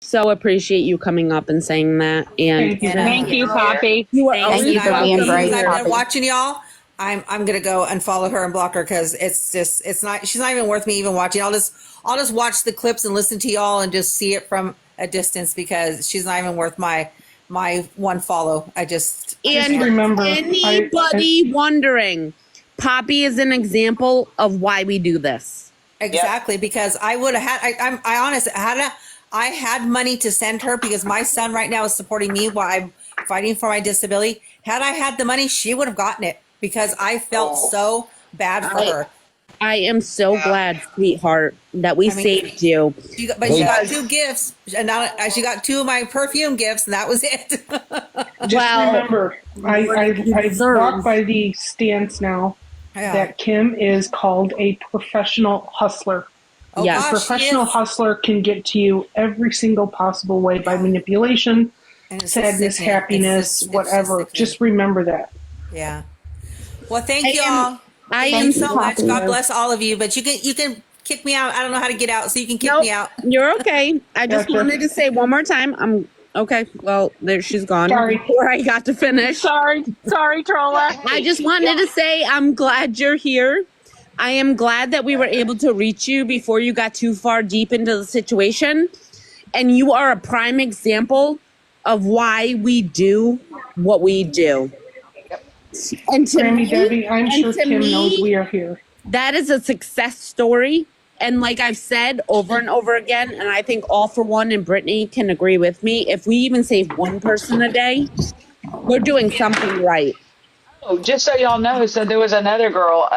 so appreciate you coming up and saying that. And Thank you, Poppy. you are Thank always you. for being brave, I've been Poppy. watching y'all. I'm gonna go unfollow her and block her because it's not, she's not even worth me even watching. I'll just watch the clips and listen to y'all and just see it from a distance because she's not even worth my one follow. I just remember, anybody wondering, Poppy is an example of why we do this. exactly because I would have had. I honest I had money to send her because my son right now is supporting me while I'm fighting for my disability. Had I had the money, she would have gotten it because I felt so bad for her. I am so glad, sweetheart, that we saved you. She got 2 gifts, and now she got 2 of my perfume gifts, and that was it. just remember, I walk by the stance now that Kim is called a professional hustler. Oh, Yes. gosh, A professional she is. hustler can get to you every single possible way by manipulation, And it's sadness, sickening. happiness, It's whatever. sickening. Just remember that. Yeah. Well, thank you all. I Thank am you so much. Poppy. God bless all of you. But you can kick me out. I don't know how to get out, so you can kick me out. You're okay. I just Gotcha. wanted to say one more time. I'm okay. Well, there she's gone. Sorry. Before I got to finish. Sorry, Trolla. I just wanted to say I'm glad you're here. I am glad that we were able to reach you before you got too far deep into the situation. And you are a prime example of why we do what we do. And to Grammy me, Debbie, I'm and sure to Kim me, knows we are here. that is a success story. And like I've said over and over again, and I think All for One and Brittany can agree with me, if we even save one person a day, we're doing something right. Oh, just so y'all know, so there was another girl,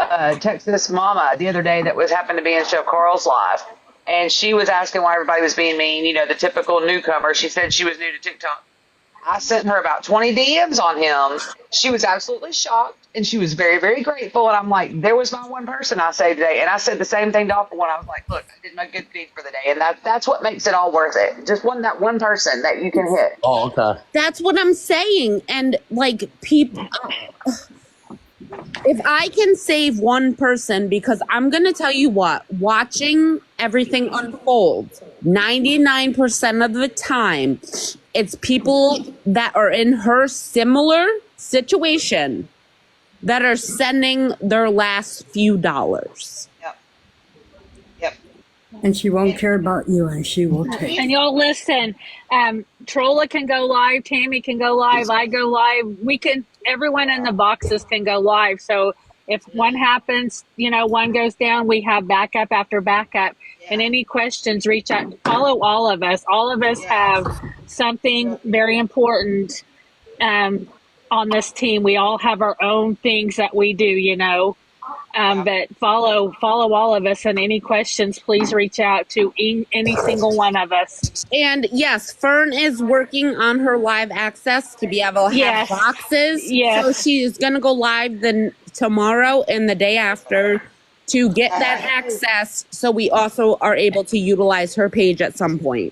Texas Mama, the other day that happened to be in Chef Carl's live, and she was asking why everybody was being mean. You know, the typical newcomer. She said she was new to TikTok. I sent her about 20 DMs on him. She was absolutely shocked, and she was very, very grateful. And I'm like, there was my one person I saved today. And I said the same thing to All for One. I was like, look, I did my good deed for the day, and that's what makes it all worth it. Just that one person that you can hit. Oh, okay. That's what I'm saying. And like people, if I can save one person, because I'm going to tell you what, watching everything unfold, 99% of the time, it's people that are in her similar situation that are sending their last few dollars. Yep. And she won't care about you, and she will take. And y'all listen, Trolla can go live, Tammy can go live, I go live. Everyone in the boxes can go live. So if one happens, one goes down, we have backup after backup. And any questions, reach out, follow all of us. All of us have something very important on this team. We all have our own things that we do, but follow all of us, and any questions, please reach out to any single one of us. And yes, Fern is working on her live access to be able to have boxes. Yes. So she is going to go live tomorrow and the day after to get that access, so we also are able to utilize her page at some point.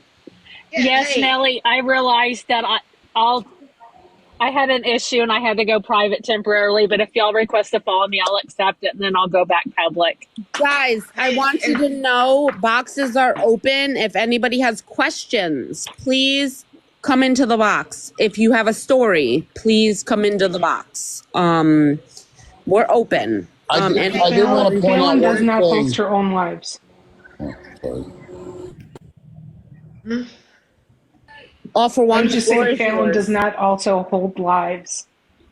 Yes, Nelly, I realized that I had an issue and I had to go private temporarily, but if y'all request to follow me, I'll accept it, and then I'll go back public. Guys, I want you to know boxes are open. If anybody has questions, please come into the box. If you have a story, please come into the box. We're open. I did want to point out Fallon does one not thing. post her own lives. Sorry. All for One. I'm just saying Fallon does not also hold lives.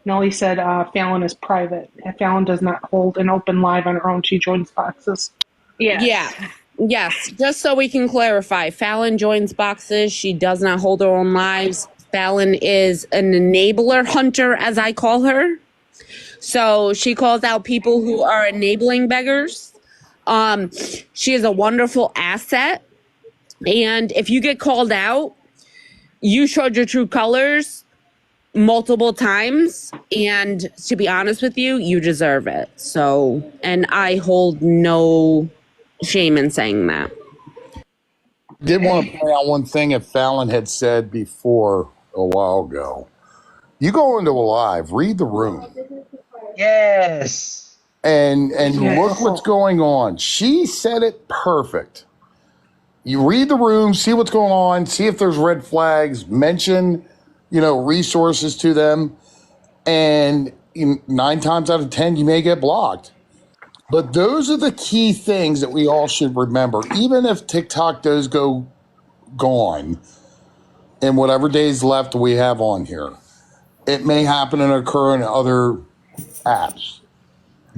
Nelly said Fallon is private. Fallon does not hold an open live on her own. She joins boxes. Yeah. Yes. Just so we can clarify, Fallon joins boxes. She does not hold her own lives. Fallon is an enabler hunter, as I call her. So she calls out people who are enabling beggars. She is a wonderful asset. And if you get called out, you showed your true colors multiple times. And to be honest with you, you deserve it. So, and I hold no shame in saying that. I did want to point out one thing that Fallon had said before a while ago. You go into a live, read the room. Yes. And look what's going on. She said it perfect. You read the room, see what's going on, see if there's red flags, mention, resources to them. And 9 times out of 10, you may get blocked. But those are the key things that we all should remember. Even if TikTok does go gone in whatever days left we have on here, it may happen and occur in other apps.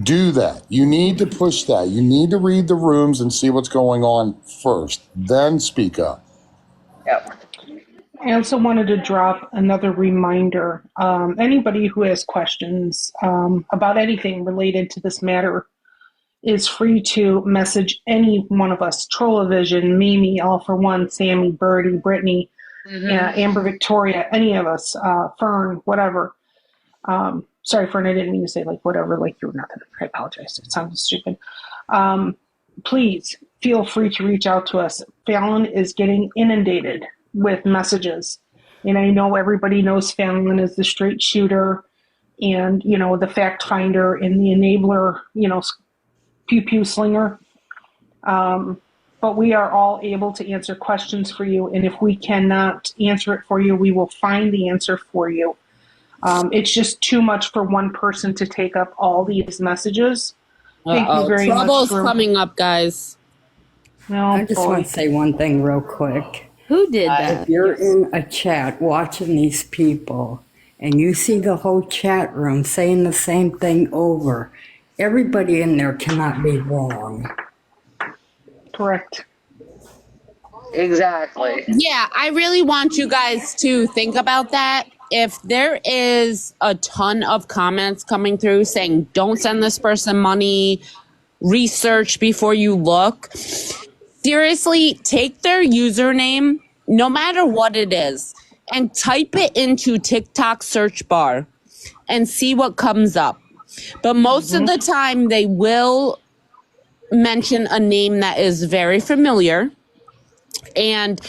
Do that. You need to push that. You need to read the rooms and see what's going on first, then speak up. Yep. I also wanted to drop another reminder. Anybody who has questions about anything related to this matter is free to message any one of us, Trollavision, Mimi, All for One, Sammy, Birdie, Brittany, Amber Victoria, any of us, Fern, whatever. Sorry, Fern, I didn't mean to say whatever, you're nothing. I apologize. It sounded stupid. Please feel free to reach out to us. Fallon is getting inundated with messages. And I know everybody knows Fallon is the straight shooter and, the fact finder and the enabler, pew pew slinger. But we are all able to answer questions for you. And if we cannot answer it for you, we will find the answer for you. It's just too much for one person to take up all these messages. Thank you very much. Trouble's coming up, guys. No, I just want to say one thing real quick. Who did that? If you're in a chat watching these people and you see the whole chat room saying the same thing over, everybody in there cannot be wrong. Correct. Exactly. Yeah, I really want you guys to think about that. If there is a ton of comments coming through saying, don't send this person money, research before you look, seriously, take their username, no matter what it is, and type it into TikTok search bar and see what comes up. But most of the time, they will mention a name that is very familiar. And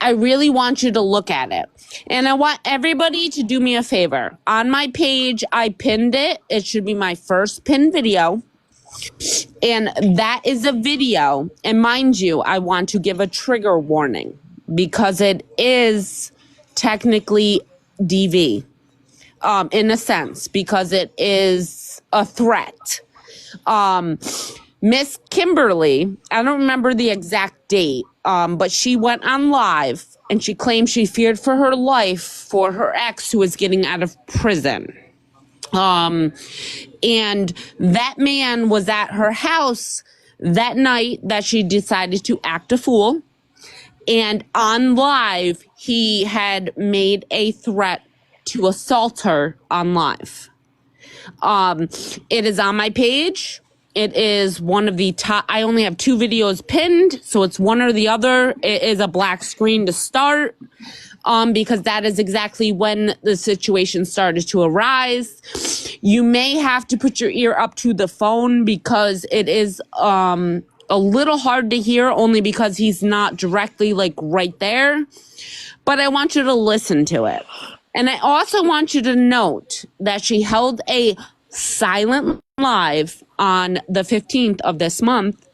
I really want you to look at it. And I want everybody to do me a favor. On my page, I pinned it. It should be my first pinned video. And that is a video. And mind you, I want to give a trigger warning because it is technically DV, in a sense, because it is a threat. Miss Kimberly, I don't remember the exact date, but she went on live and she claimed she feared for her life for her ex who was getting out of prison. And that man was at her house that night that she decided to act a fool. And on live, he had made a threat to assault her on live. It is on my page. It is one of the top. I only have 2 videos pinned, so it's one or the other. It is a black screen to start, because that is exactly when the situation started to arise. You may have to put your ear up to the phone because it is a little hard to hear, only because he's not directly right there. But I want you to listen to it. And I also want you to note that she held a silent live on the 15th of this month,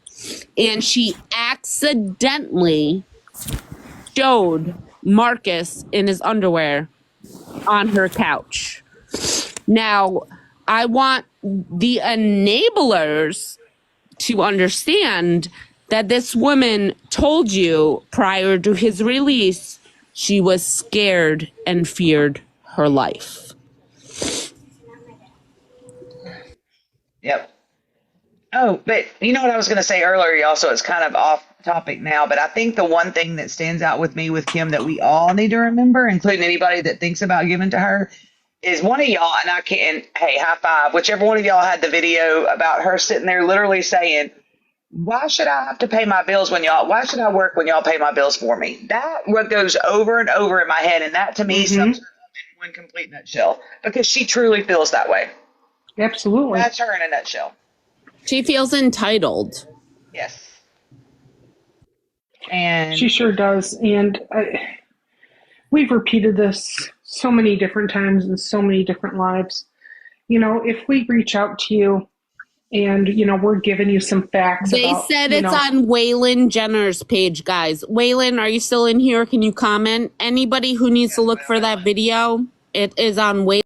and she accidentally showed Marcus in his underwear on her couch. Now, I want the enablers to understand that this woman told you prior to his release she was scared and feared her life. Yep. Oh, but you know what I was going to say earlier, y'all, so it's kind of off topic now, but I think the one thing that stands out with me with Kim that we all need to remember, including anybody that thinks about giving to her, is one of y'all, and I can't, hey, high five, whichever one of y'all had the video about her sitting there literally saying, why should I have to pay my bills why should I work when y'all pay my bills for me? That what goes over and over in my head, and that to me sums her up in one complete nutshell, because she truly feels that way. Absolutely. That's her in a nutshell. She feels entitled. Yes. And she sure does. And we've repeated this so many different times in so many different lives. If we reach out to you And, we're giving you some facts They about, said it's on Waylon Jenner's page, guys. Waylon, are you still in here? Can you comment? Anybody who needs to look for that video, it is on Waylon.